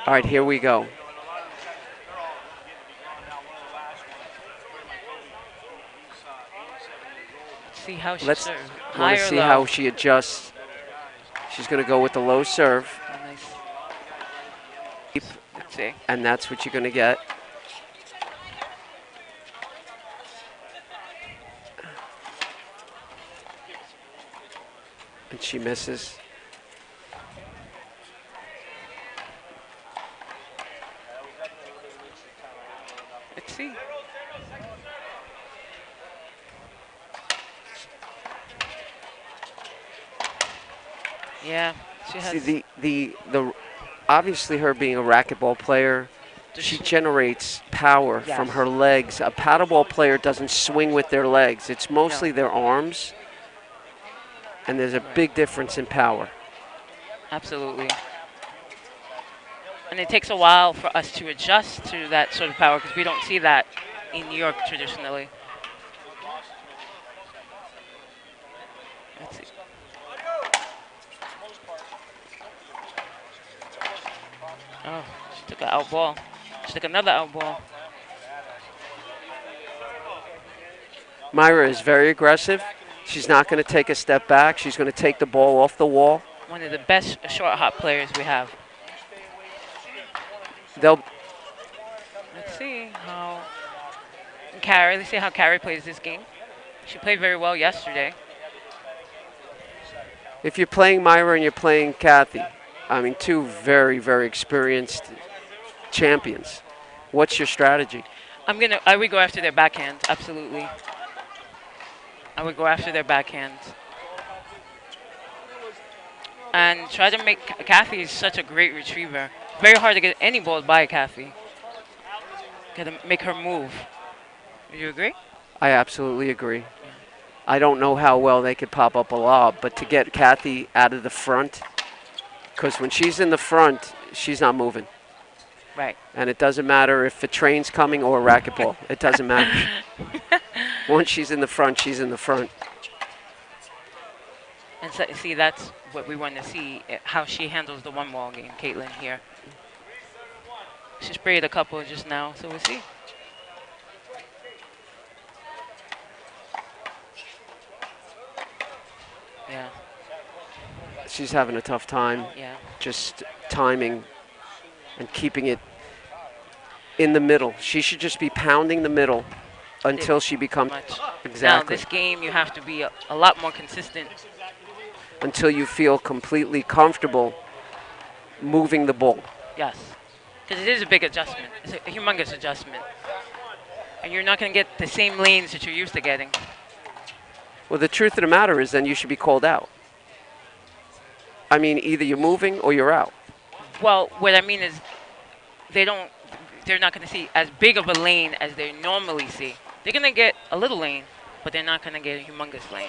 All right, here we go. See how she Let's serves. want High to or see low? how she adjusts. She's going to go with the low serve, Oh, nice. Let's see. and that's what you're going to get. And she misses. Let's see. Yeah, she See, has. the obviously her being a racquetball player, she generates power Yes. from her legs. A paddleball player doesn't swing with their legs. It's mostly No. their arms, and there's a Right. big difference in power. Absolutely. And it takes a while for us to adjust to that sort of power because we don't see that in New York traditionally. Let's see. Oh, she took an out ball. She took another out ball. Myra is very aggressive. She's not going to take a step back. She's going to take the ball off the wall. One of the best short hop players we have. They'll Let's see how Carrie. Let's see how Carrie plays this game. She played very well yesterday. If you're playing Myra and you're playing Kathy, I mean, two very, very experienced champions. What's your strategy? I would go after their backhand. Absolutely. I would go after their backhand. And try to make Kathy is such a great retriever. Very hard to get any ball by Kathy. Gotta make her move. Do you agree? I absolutely agree. I don't know how well they could pop up a lob, but to get Kathy out of the front, because when she's in the front, she's not moving. Right. And it doesn't matter if a train's coming or a racquetball. It doesn't matter. Once she's in the front, she's in the front. And so, see, that's what we want to see, how she handles the one ball game, Caitlin here. She sprayed a couple just now, so we'll see. Yeah. She's having a tough time Yeah. just timing and keeping it in the middle. She should just be pounding the middle until she becomes Much. Now, exactly this game, you have to be a lot more consistent. until you feel completely comfortable moving the ball. Yes. Because it is a big adjustment. It's a humongous adjustment. And you're not going to get the same lanes that you're used to getting. Well, the truth of the matter is then you should be called out. I mean, either you're moving or you're out. Well, what I mean is they're not going to see as big of a lane as they normally see. They're going to get a little lane, but they're not going to get a humongous lane.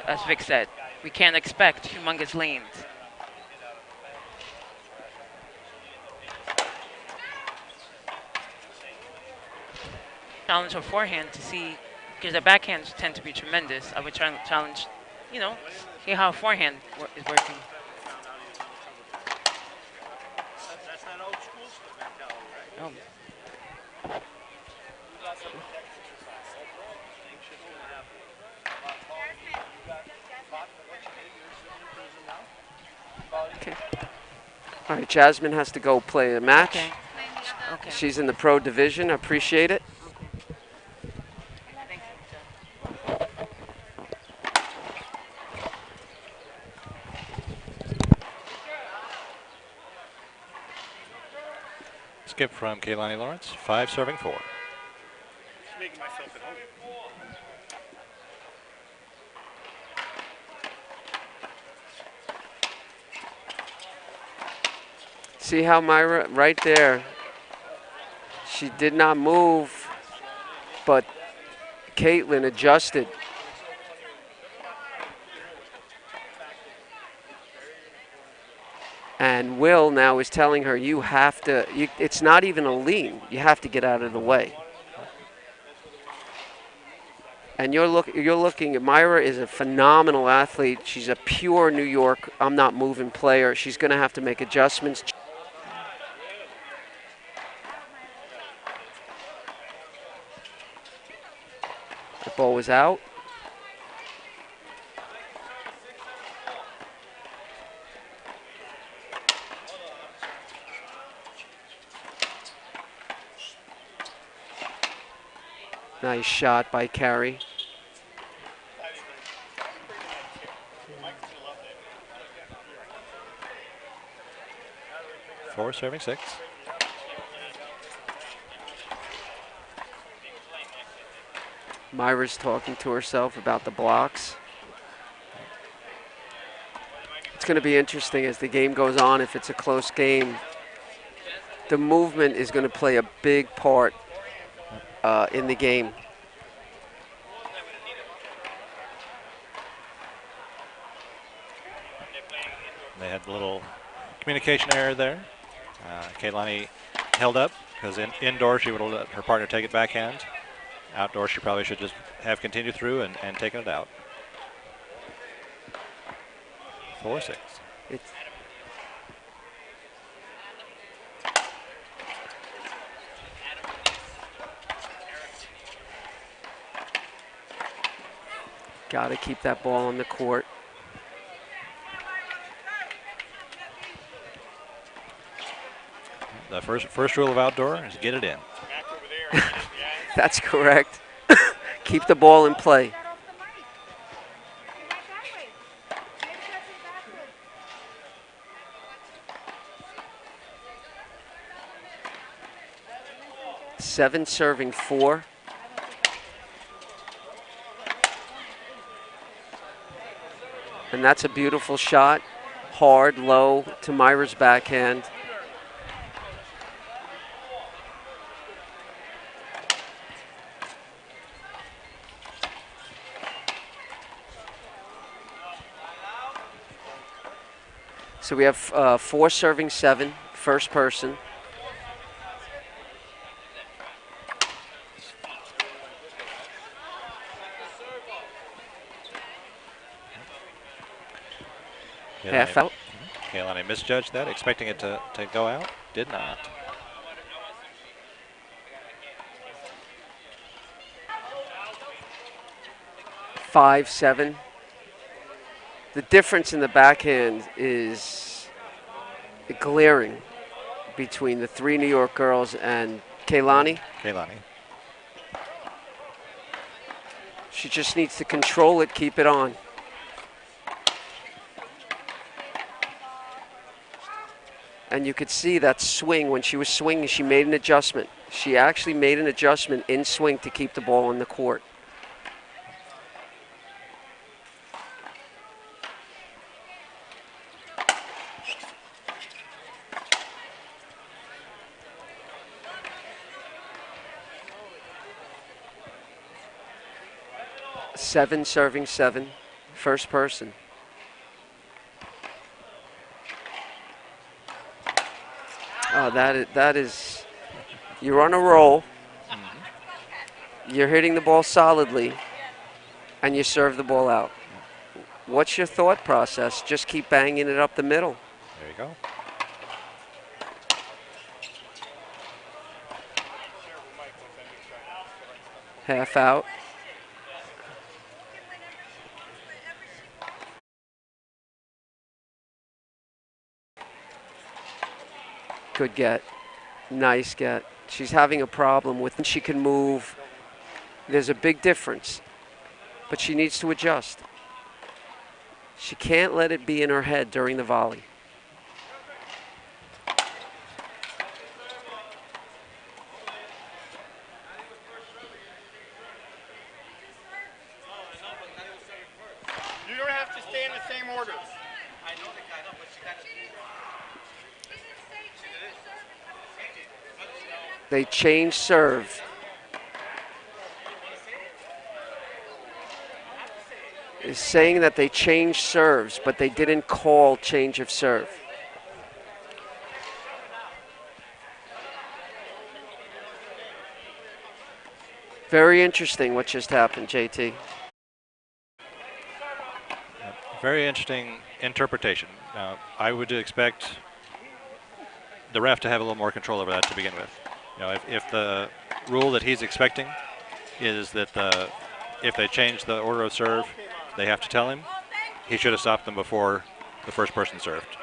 As Vic said, we can't expect humongous lanes. Challenge her forehand to see, because the backhands tend to be tremendous. I would try to challenge, see how forehand is working. Oh. Okay. All right, Jasmine has to go play a match. Okay. Okay. She's in the pro division. I appreciate it. Skip from Kaylani Lawrence, 5 serving 4. See how Myra, right there, she did not move, but Caitlin adjusted. And Will now is telling her, you have to, it's not even a lean. You have to get out of the way. And you're looking. Myra is a phenomenal athlete. She's a pure New York. I'm not moving player. She's going to have to make adjustments. The ball was out. Nice shot by Carey. Four serving 6. Myra's talking to herself about the blocks. It's going to be interesting as the game goes on. If it's a close game, the movement is going to play a big part in the game. They had a little communication error there. Kaylani held up because indoors she would have let her partner take it backhand. Outdoors she probably should just have continued through and taken it out. 4-6. It's got to keep that ball on the court. The first rule of outdoor is get it in. That's correct. Keep the ball in play. Seven serving 4. And that's a beautiful shot. Hard, low to Myra's backhand. So we have 4 serving 7, first person. Half out. Kaylani misjudged that, expecting it to go out. Did not. Five, 7. The difference in the backhand is glaring between the 3 New York girls and Kaylani. She just needs to control it, keep it on. And you could see that swing. When she was swinging, she made an adjustment. She actually made an adjustment in swing to keep the ball on the court. Seven serving 7, first person. Oh, that is, you're on a roll. You're hitting the ball solidly, and you serve the ball out. What's your thought process? Just keep banging it up the middle. There you go. Half out. Good get. Nice get. She's having a problem with when she can move. There's a big difference, but she needs to adjust. She can't let it be in her head during the volley. You don't have to stay in the same order. They changed serve. Is saying that they changed serves, but they didn't call change of serve. Very interesting what just happened, JT. Very interesting interpretation. I would expect the ref to have a little more control over that to begin with. If the rule that he's expecting is that if they change the order of serve, they have to tell him, he should have stopped them before the first person served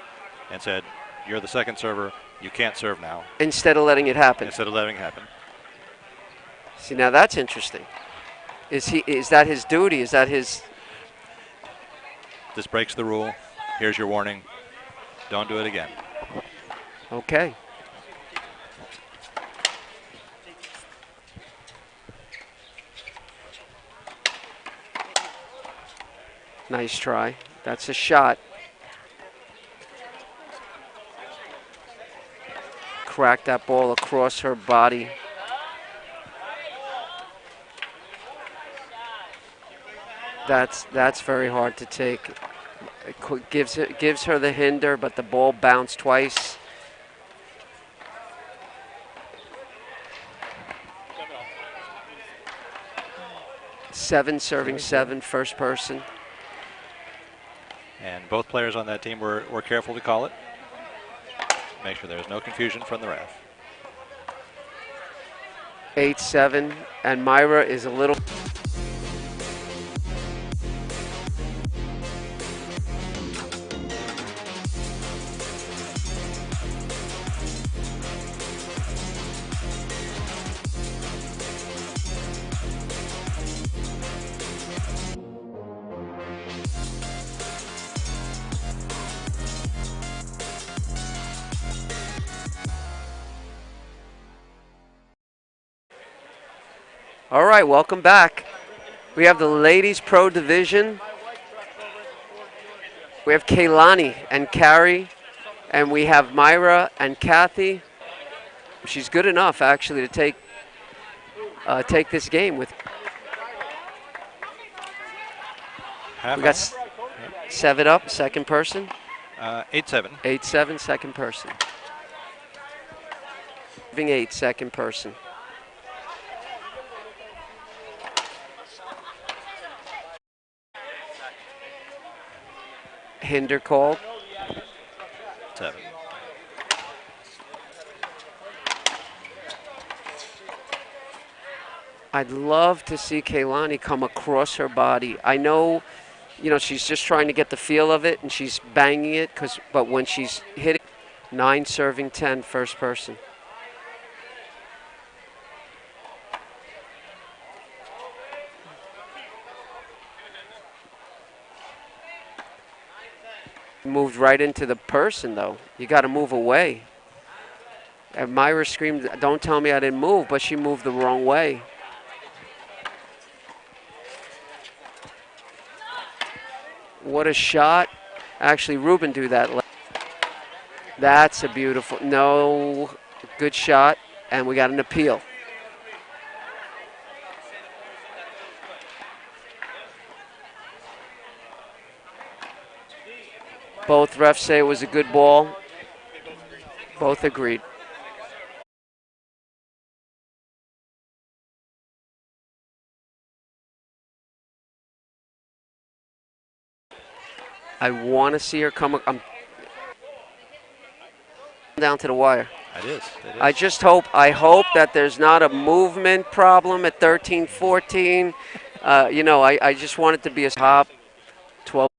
and said, "You're the second server. You can't serve now." Instead of letting it happen. Instead of letting it happen. See, now that's interesting. Is that his duty? Is that his? This breaks the rule. Here's your warning. Don't do it again. Okay. Nice try. That's a shot. Cracked that ball across her body. That's very hard to take. It gives her the hinder, but the ball bounced twice. Seven serving seven, first person. And both players on that team were careful to call it. Make sure there's no confusion from the ref. 8-7, and Myra is a little. All right, welcome back. We have the ladies pro division. We have Kaylani and Carrie, and we have Myra and Kathy. She's good enough actually to take this game with. Half We got 7-up, second person. 8-7. 8-7, second person. 8, second person. Hinder called. 7. I'd love to see Kaylani come across her body. I know, she's just trying to get the feel of it, and she's banging it. But when she's hitting, 9 serving 10, first person. Moved right into the person, though. You got to move away. And Myra screamed, "Don't tell me I didn't move," but she moved the wrong way. What a shot. Actually, Ruben do that. That's a beautiful, no, good shot. And we got an appeal. Both refs say it was a good ball. Both agreed. I want to see her come. I'm down to the wire. It is. I hope that there's not a movement problem at 13-14. I just want it to be a top 12.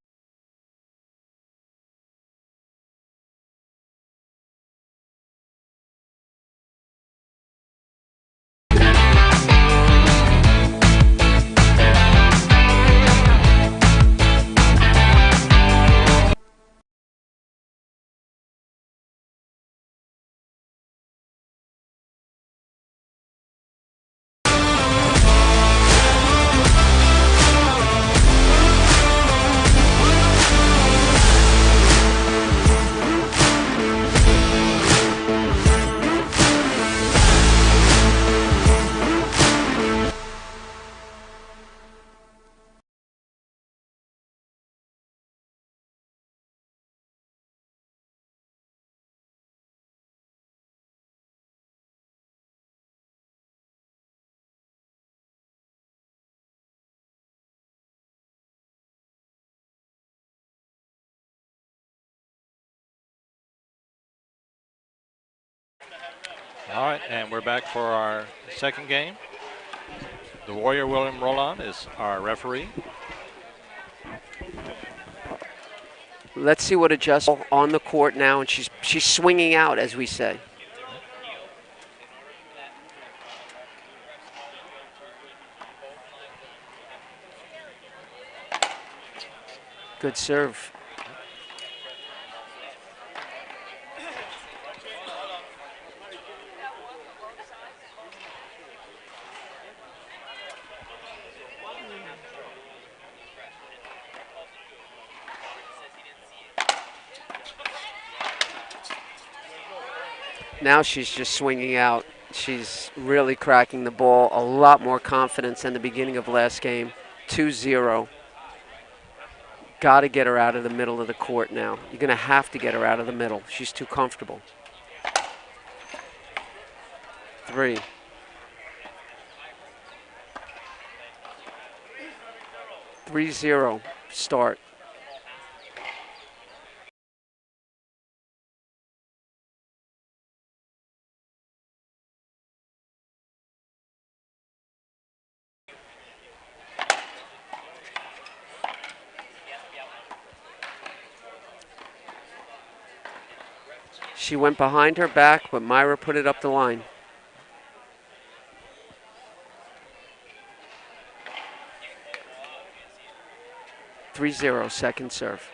All right, and we're back for our second game. The Warrior William Roland is our referee. Let's see what adjusts on the court now, and she's swinging out, as we say. Good serve. Now she's just swinging out. She's really cracking the ball. A lot more confidence than the beginning of last game. 2-0. Got to get her out of the middle of the court now. You're going to have to get her out of the middle. She's too comfortable. 3. Three zero start. She went behind her back, but Myra put it up the line. Three zero, second serve.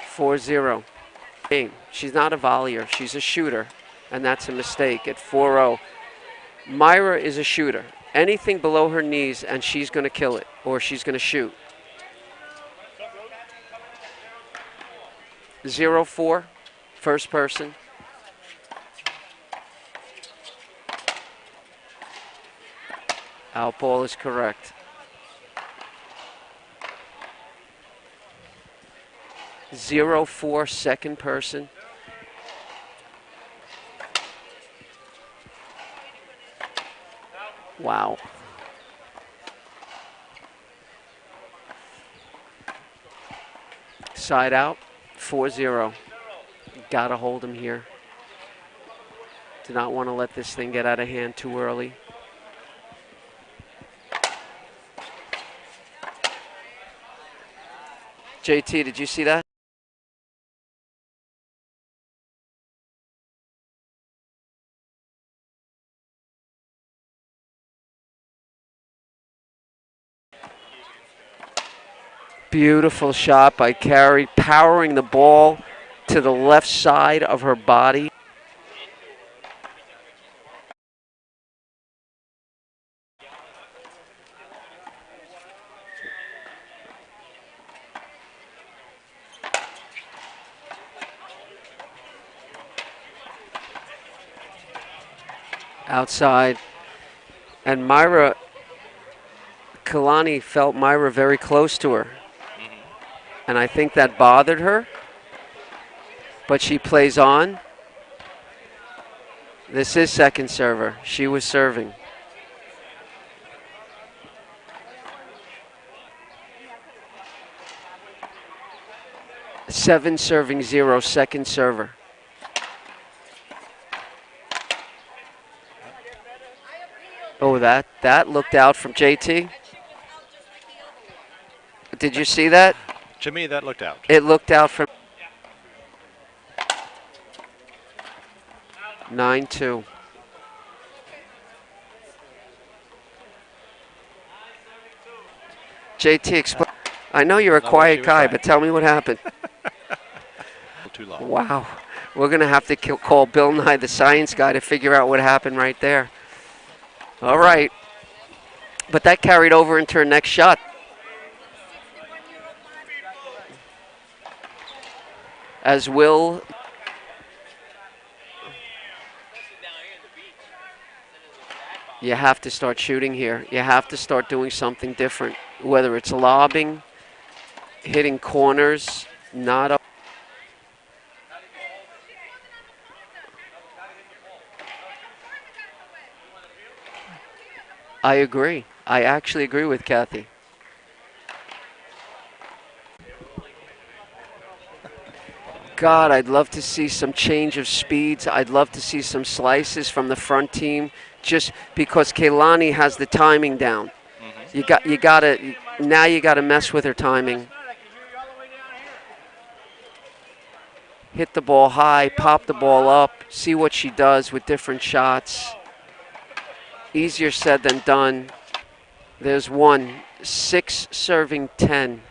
Four zero. She's not a volleyer, she's a shooter, and that's a mistake at 4-0. Myra is a shooter. Anything below her knees and she's going to kill it, or she's going to shoot. 0-4, first person. Out ball is correct. 0-4, second person. Wow. Side out, 4-0. Got to hold him here. Do not want to let this thing get out of hand too early. JT, did you see that? Beautiful shot by Carrie, powering the ball to the left side of her body. Outside. And Myra, Kalani felt Myra very close to her. And I think that bothered her. But she plays on. This is second server. She was serving. Seven serving 0, second server. Oh, that looked out from JT. Did you see that? To me, that looked out. It looked out from 9-2. JT, explain. I know you're a quiet guy, but tell me what happened. Too long. Wow. We're going to have to call Bill Nye, the science guy, to figure out what happened right there. All right. But that carried over into her next shot. As Will. You have to start shooting here. You have to start doing something different, whether it's lobbing, hitting corners, not up. I agree. I actually agree with Kathy. God, I'd love to see some change of speeds. I'd love to see some slices from the front team, just because Kehlani has the timing down. You gotta now you gotta mess with her timing. Hit the ball high, pop the ball up, see what she does with different shots. Easier said than done. There's one, 6 serving 10.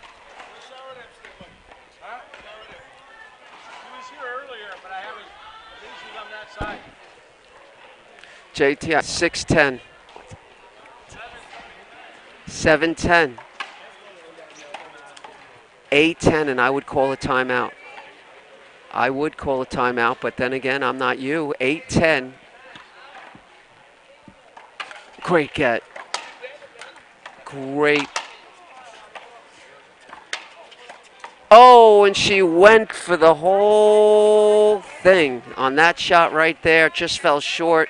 JT, 6-10. 7-10. 8-10, and I would call a timeout. I would call a timeout, but then again, I'm not you. 8-10. Great get. Great. Oh, and she went for the whole thing on that shot right there. Just fell short.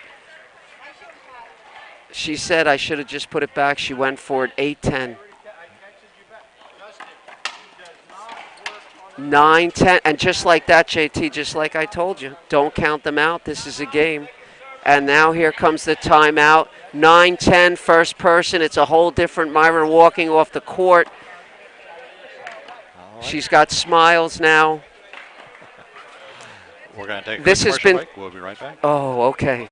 She said I should have just put it back. She went for it. 8-10. 9-10. And just like that, JT, just like I told you, don't count them out. This is a game. And now here comes the timeout. 9-10, first person. It's a whole different Myra walking off the court. All right. She's got smiles now. We're going to take a This quick has commercial been- break. We'll be right back. Oh, okay.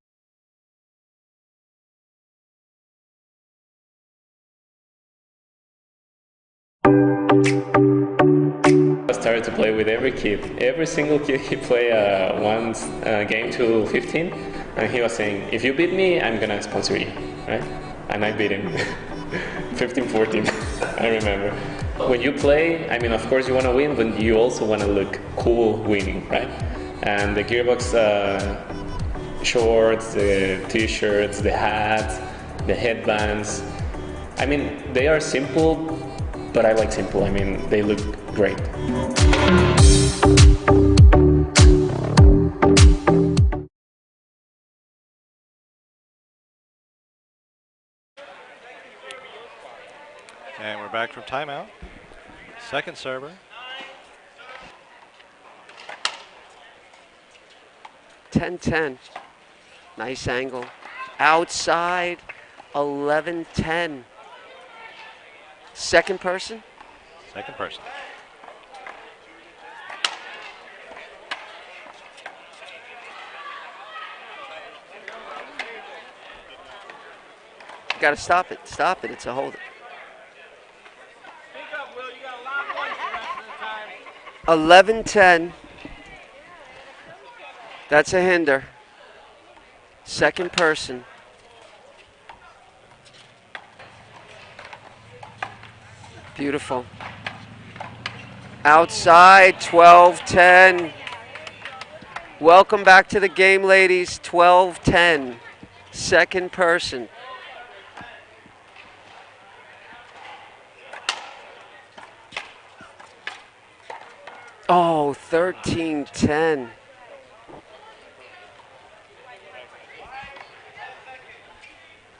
I started to play with every kid. Every single kid he played one game to 15, and he was saying, if you beat me, I'm going to sponsor you, right? And I beat him. 15, 14, I remember. When you play, I mean, of course you want to win, but you also want to look cool winning, right? And the Gearbox shorts, the t-shirts, the hats, the headbands, I mean, they are simple, but I like simple. I mean, they look great. And we're back from timeout. Second server. 10-10. Nice angle. Outside, 11-10. Second person. Second person. You got to stop it. Stop it. It's a hold. 11-10. That's a hinder. Second person. Beautiful. Outside, 12-10. Welcome back to the game, ladies. 12-10. Second person. Oh, 13-10.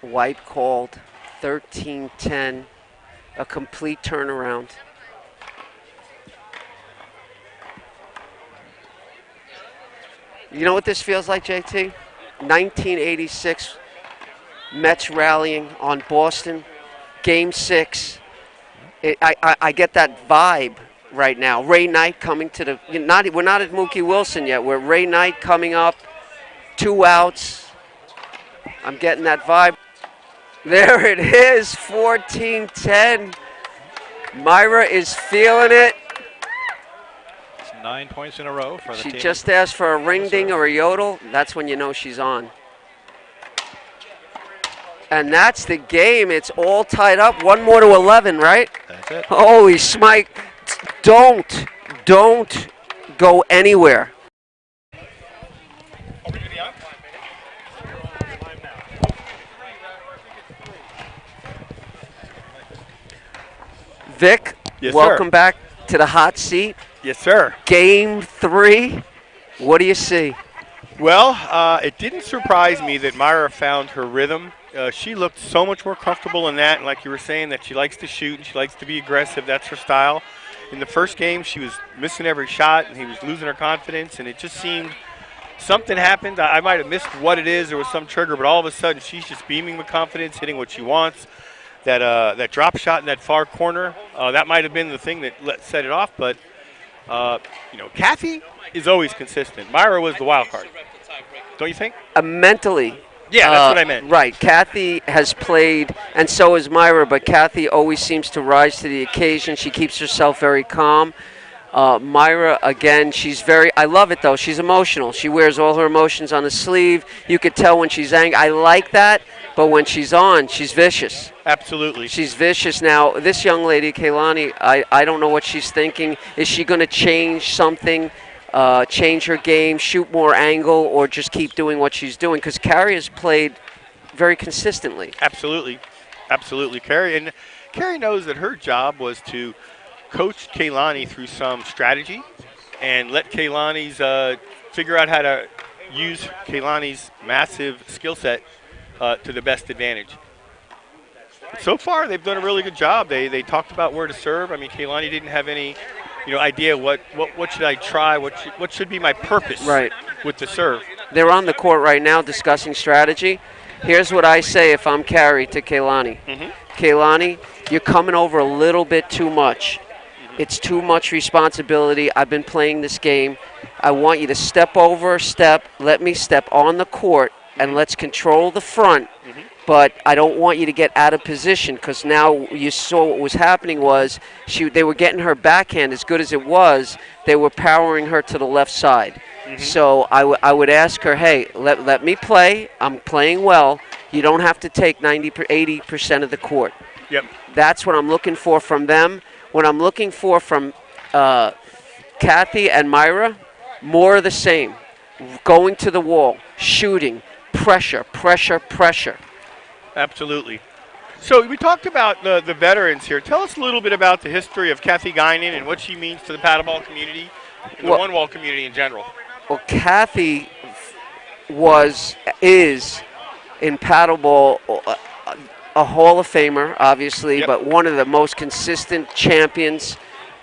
White called. 13-10. A complete turnaround. You know what this feels like, JT? 1986 Mets rallying on Boston. Game 6. I get that vibe right now. Ray Knight coming to the... we're not at Mookie Wilson yet. We're Ray Knight coming up. 2 outs. I'm getting that vibe. There it is, 14-10. Myra is feeling it. It's 9 points in a row for the She team. just asked for a ring ding or a yodel. That's when you know she's on. And that's the game. It's all tied up. 1 more to 11, right? That's it. Holy smike. Don't go anywhere. Vic, Yes, welcome sir. back to the hot seat. Yes, sir. Game 3. What do you see? Well, it didn't surprise me that Myra found her rhythm. She looked so much more comfortable in that, and like you were saying, that she likes to shoot and she likes to be aggressive. That's her style. in the first game, she was missing every shot, and he was losing her confidence, and it just seemed something happened. I might have missed what it is. There was some trigger, but all of a sudden, she's just beaming with confidence, hitting what she wants. That drop shot in that far corner, that might have been the thing that set it off, but Kathy is always consistent. Myra was the wild card. Don't you think? Mentally. Yeah, that's what I meant. Right. Kathy has played, and so has Myra, but Kathy always seems to rise to the occasion. She keeps herself very calm. Myra, again, I love it, though. She's emotional. She wears all her emotions on the sleeve. You could tell when she's angry. I like that, but when she's on, she's vicious. Absolutely. She's vicious. Now, this young lady, Kehlani, I don't know what she's thinking. Is she going to change something? Change her game, shoot more angle, or just keep doing what she's doing? Because Carrie has played very consistently. Absolutely. Carrie knows that her job was to coach Kehlani through some strategy and let Kehlani's figure out how to use Kehlani's massive skill set to the best advantage. So far, they've done a really good job. They talked about where to serve. I mean, Kehlani didn't have any idea what should I try, what should be my purpose with the serve. They're on the court right now discussing strategy. Here's what I say if I'm Carrie to Kehlani. Kehlani, you're coming over a little bit too much. It's too much responsibility. I've been playing this game. I want you to step, let me step on the court, and let's control the front. But I don't want you to get out of position, because now you saw what was happening was they were getting her backhand as good as it was. They were powering her to the left side. So I would ask her, hey, let me play. I'm playing well. You don't have to take 80% of the court. Yep. That's what I'm looking for from them. What I'm looking for from Kathy and Myra, more of the same. Going to the wall, shooting, pressure. Absolutely. So we talked about the veterans here. Tell us a little bit about the history of Kathy Guinan and what she means to the paddleball community and the one-wall community in general. Well, Kathy is in paddleball a Hall of Famer, obviously, but one of the most consistent champions.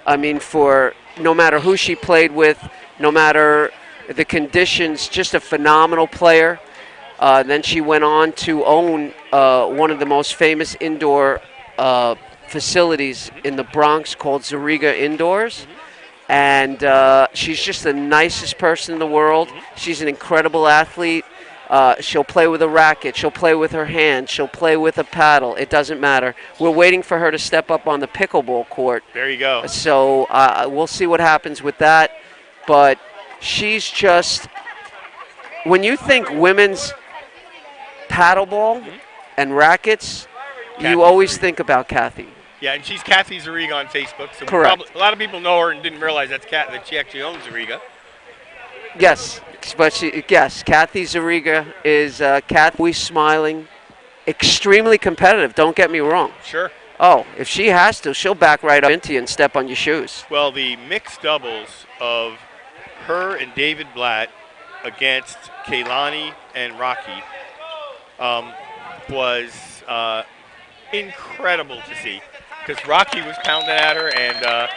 I mean, for no matter who she played with, no matter the conditions, just a phenomenal player. Then she went on to own one of the most famous indoor facilities in the Bronx called Zariga Indoors. And she's just the nicest person in the world. She's an incredible athlete. She'll play with a racket. She'll play with her hand. She'll play with a paddle. It doesn't matter. We're waiting for her to step up on the pickleball court. There you go. So we'll see what happens with that. But she's just, when you think women's paddleball and rackets, you always think about Kathy. Yeah, and she's Kathy Zariga on Facebook. So Correct. A lot of people know her and didn't realize that she actually owns Zariga. Yes, but Kathy Zariga is Kathy smiling, extremely competitive. Don't get me wrong. Sure. Oh, if she has to, she'll back right up into you and step on your shoes. Well, the mixed doubles of her and David Blatt against Kehlani and Rocky was incredible to see, because Rocky was pounding at her and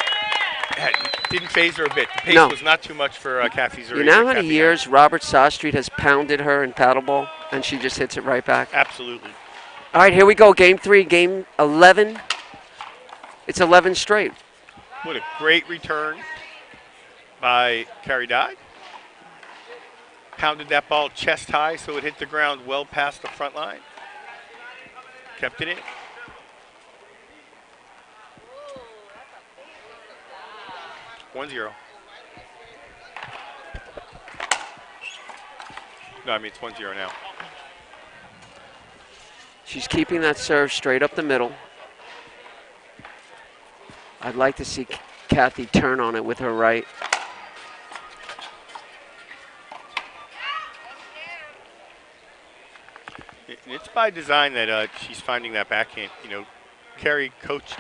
didn't phase her a bit. The pace was not too much for Kathy Zariga. You know how many years Robert Sastreet has pounded her in paddleball, and she just hits it right back? Absolutely. All right, here we go. Game 3, game 11. It's 11 straight. What a great return by Carrie Dye. Pounded that ball chest high so it hit the ground well past the front line. Kept it in. One zero. No, I mean it's 1-0 now. She's keeping that serve straight up the middle. I'd like to see Kathy turn on it with her right. It's by design that she's finding that backhand. You know, Carrie coached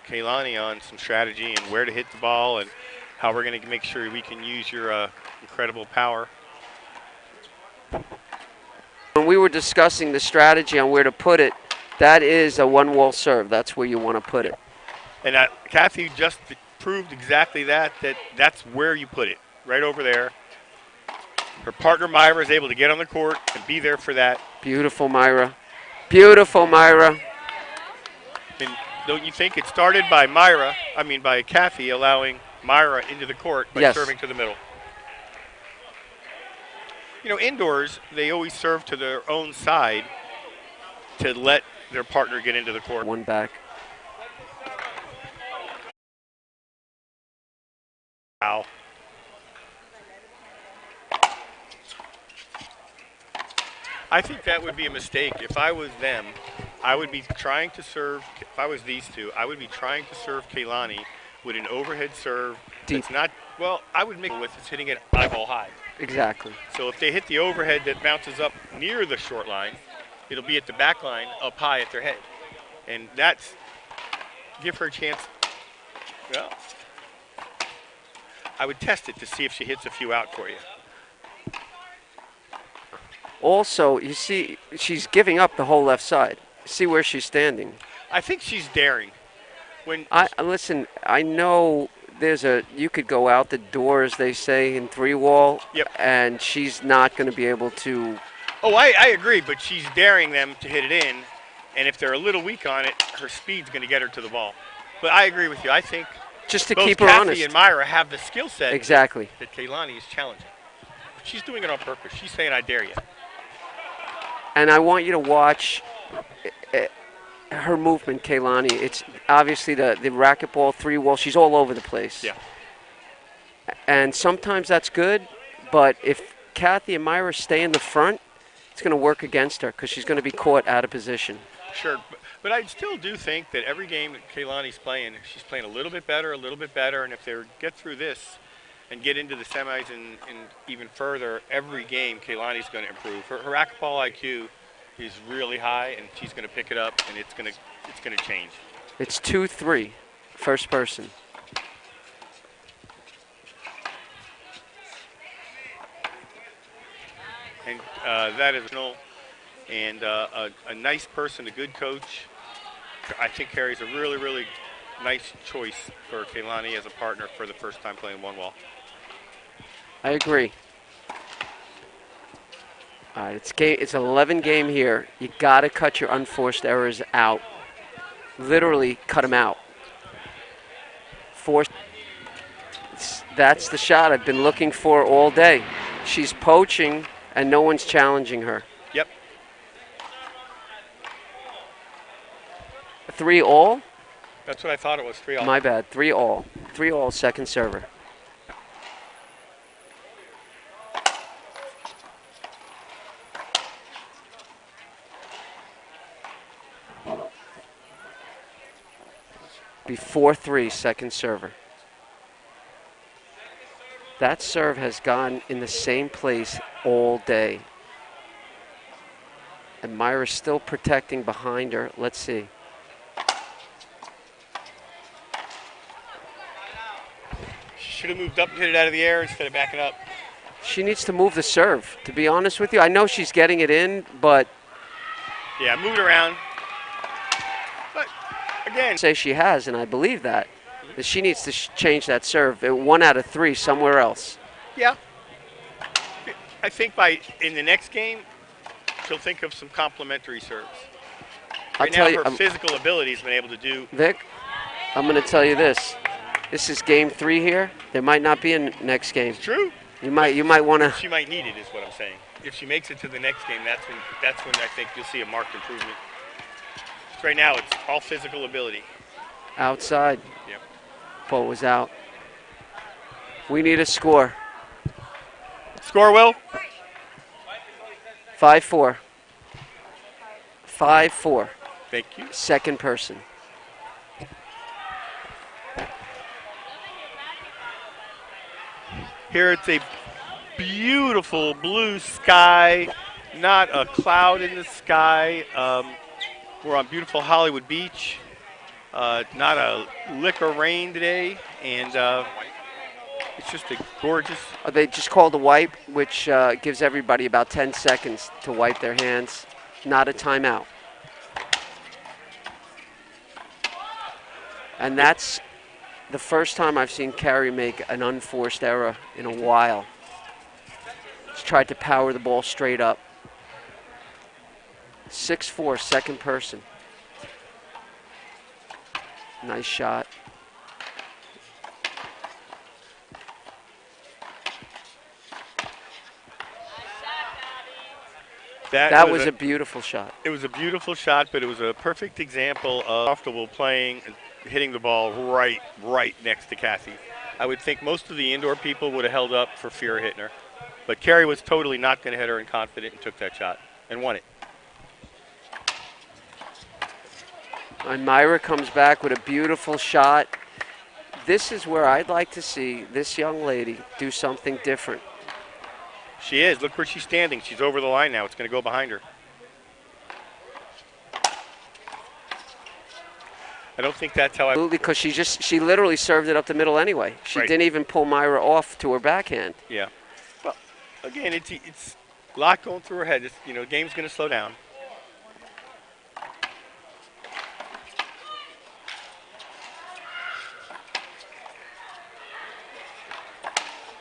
Kehlani on some strategy and where to hit the ball and how we're going to make sure we can use your incredible power. When we were discussing the strategy on where to put it, that is a one-wall serve. That's where you want to put it. And Kathy, just proved exactly that that's where you put it, right over there. Her partner Myra is able to get on the court and be there for that. Beautiful, Myra. Beautiful, Myra. And don't you think it started by by Kathy allowing Myra into the court by serving to the middle? You know, indoors, they always serve to their own side to let their partner get into the court. One back. Wow. I think that would be a mistake. If I was them, I would be trying to serve, if I was these two, I would be trying to serve Keilani with an overhead serve. Deep. That's not, well, I would make it with it's hitting it eyeball high. Exactly. So if they hit the overhead that bounces up near the short line, it'll be at the back line up high at their head. And that's, give her a chance. Well, I would test it to see if she hits a few out for you. Also, you see, she's giving up the whole left side. See where she's standing. I think she's daring. Listen, I know you could go out the door, as they say, in 3-wall. Yep. And she's not going to be able to. Oh, I agree, but she's daring them to hit it in. And if they're a little weak on it, her speed's going to get her to the ball. But I agree with you. I think just to both keep her Kathy honest. and Myra have the skill set exactly that Keilani is challenging. She's doing it on purpose. She's saying, I dare you. And I want you to watch her movement, Keilani. It's obviously the racquetball 3-wall. She's all over the place. Yeah. And sometimes that's good, but if Kathy and Myra stay in the front, it's going to work against her because she's going to be caught out of position. Sure, but I still do think that every game that Keilani's playing, she's playing a little bit better, and if they get through this and get into the semis and even further, every game Keilani's going to improve. Her racquetball IQ is really high, and she's going to pick it up, and it's going to change. It's 2-3, first person. And that is and a nice person, a good coach. I think Carrie's a really, really nice choice for Keilani as a partner for the first time playing 1-wall. I agree. All right, it's an 11 game here. You got to cut your unforced errors out. Literally cut them out. That's the shot I've been looking for all day. She's poaching, and no one's challenging her. Yep. 3-all? That's what I thought it was, 3-all. My bad, 3-all. 3-all, second server. Be 4-3, second server. That serve has gone in the same place all day. And Myra's still protecting behind her. Let's see. Should have moved up and hit it out of the air instead of backing up. She needs to move the serve, to be honest with you. I know she's getting it in, but... Yeah, move it around. But, again... Say she has, and I believe that. That she needs to change that serve. 1 out of 3 somewhere else. Yeah. I think in the next game, she'll think of some complementary serves. Right now, her physical ability has been able to do... Vic, I'm going to tell you this. This is game 3 here. There might not be a next game. It's true. You might want to... She might need it, is what I'm saying. If she makes it to the next game, that's when I think you'll see a marked improvement. Right now, it's all physical ability. Outside. Yep. Ball was out. We need a score. Score, Will? 5-4. 5-4. Thank you. Second person. Here it's a beautiful blue sky, not a cloud in the sky. We're on beautiful Hollywood Beach. Not a lick of rain today, and it's just a gorgeous. They just called a wipe, which gives everybody about 10 seconds to wipe their hands. Not a timeout. And that's the first time I've seen Carrie make an unforced error in a while. She's tried to power the ball straight up. 6-4, second person. Nice shot. That was a beautiful shot. It was a beautiful shot, but it was a perfect example of comfortable playing and hitting the ball right next to Kathy. I would think most of the indoor people would have held up for fear of hitting her. But Carrie was totally not going to hit her and confident and took that shot and won it. And Myra comes back with a beautiful shot. This is where I'd like to see this young lady do something different. She is. Look where she's standing. She's over the line now. It's going to go behind her. I don't think that's how I... Absolutely, because she literally served it up the middle anyway. She Right. didn't even pull Myra off to her backhand. Yeah. Well, again, it's a lot going through her head. It's, the game's going to slow down.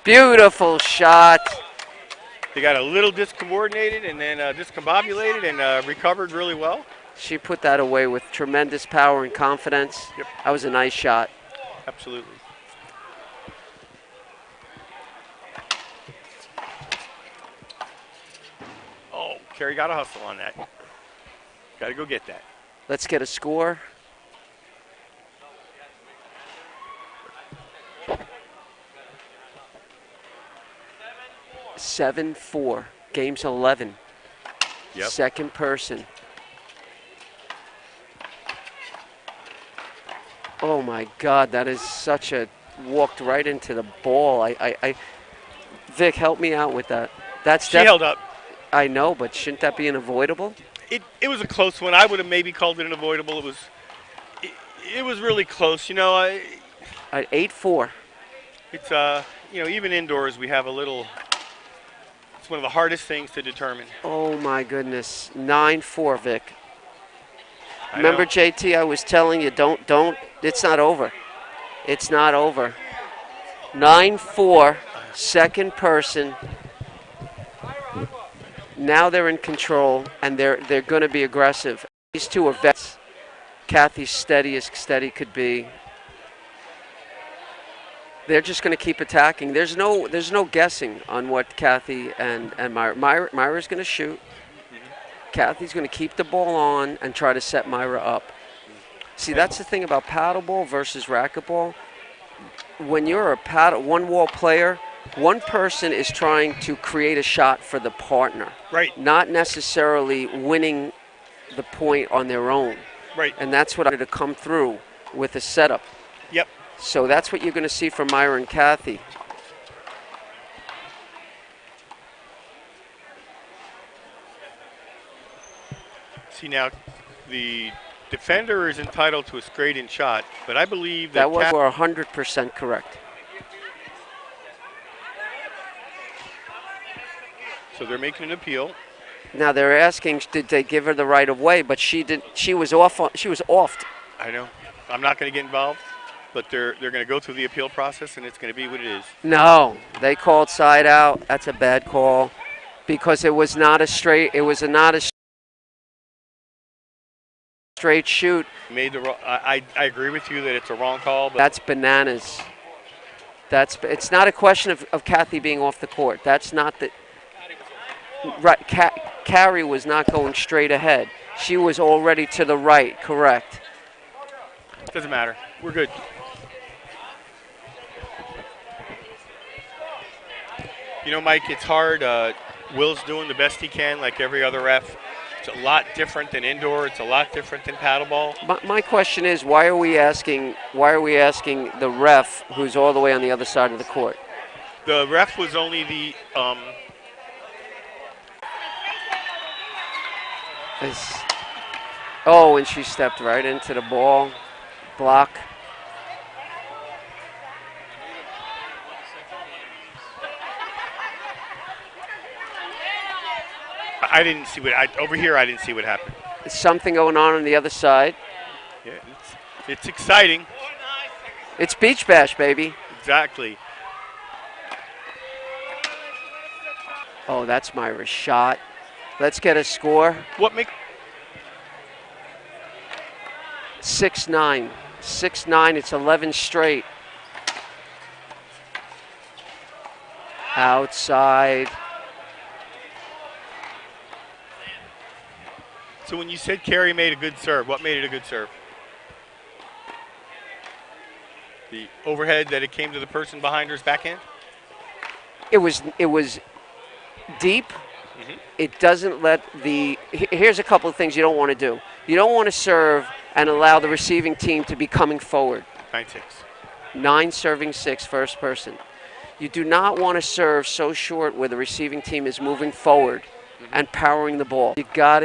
Beautiful shot. They got a little discoordinated and then discombobulated and recovered really well. She put that away with tremendous power and confidence. Yep. That was a nice shot. Absolutely. Oh, Carrie got a hustle on that. Got to go get that. Let's get a score. Seven, 4. Game's 11. Yep. Second person. Oh my God, that is such a walked right into the ball. Vic, help me out with that. She held up. I know, but shouldn't that be an avoidable? It was a close one. I would have maybe called it an avoidable. It was really close. At 8-4. It's even indoors we have a little. It's one of the hardest things to determine. Oh my goodness, 9-4, Vic. I Remember, know. JT, I was telling you, don't. It's not over. It's not over. 9-4, second person. Now they're in control, and they're going to be aggressive. These two are vets. Kathy's steady as steady could be. They're just going to keep attacking. There's no guessing on what Kathy and Myra's going to shoot. Kathy's going to keep the ball on and try to set Myra up. See, that's the thing about paddleball versus racquetball. When you're a one-wall player, one person is trying to create a shot for the partner. Right. Not necessarily winning the point on their own. Right. And that's what I had to come through with a setup. Yep. So that's what you're going to see from Myra and Kathy. See, now the defender is entitled to a straight-in shot, but I believe that was 100% correct. So they're making an appeal. Now they're asking, did they give her the right of way? But she did. She was off. She was offed. I know. I'm not going to get involved, but they're going to go through the appeal process, and it's going to be what it is. No, they called side out. That's a bad call, because it was not a straight. It was not a straight shoot. Made the wrong. I agree with you that it's a wrong call, but That's bananas. It's not a question of Kathy being off the court. That's not the right. Carrie was not going straight ahead. She was already to the right. Correct. doesn't matter. We're good. Mike, it's hard. Will's doing the best he can, like every other ref. It's a lot different than indoor. It's a lot different than paddleball. My question is, why are we asking the ref, who's all the way on the other side of the court? The ref was only the and she stepped right into the ball. Block. I didn't see over here. I didn't see what happened. There's something going on the other side. Yeah, it's exciting. It's Beach Bash, baby. Exactly. Oh, that's Myra's shot. Let's get a score. What make 6-9. 6-9. It's 11 straight. Outside. So when you said Carrie made a good serve, what made it a good serve? The overhead that it came to the person behind her's backhand? It was deep. It doesn't let the. Here's a couple of things you don't want to do. You don't want to serve and allow the receiving team to be coming forward. 9-6. 9 serving 6, first person. You do not want to serve so short where the receiving team is moving forward and powering the ball. You got to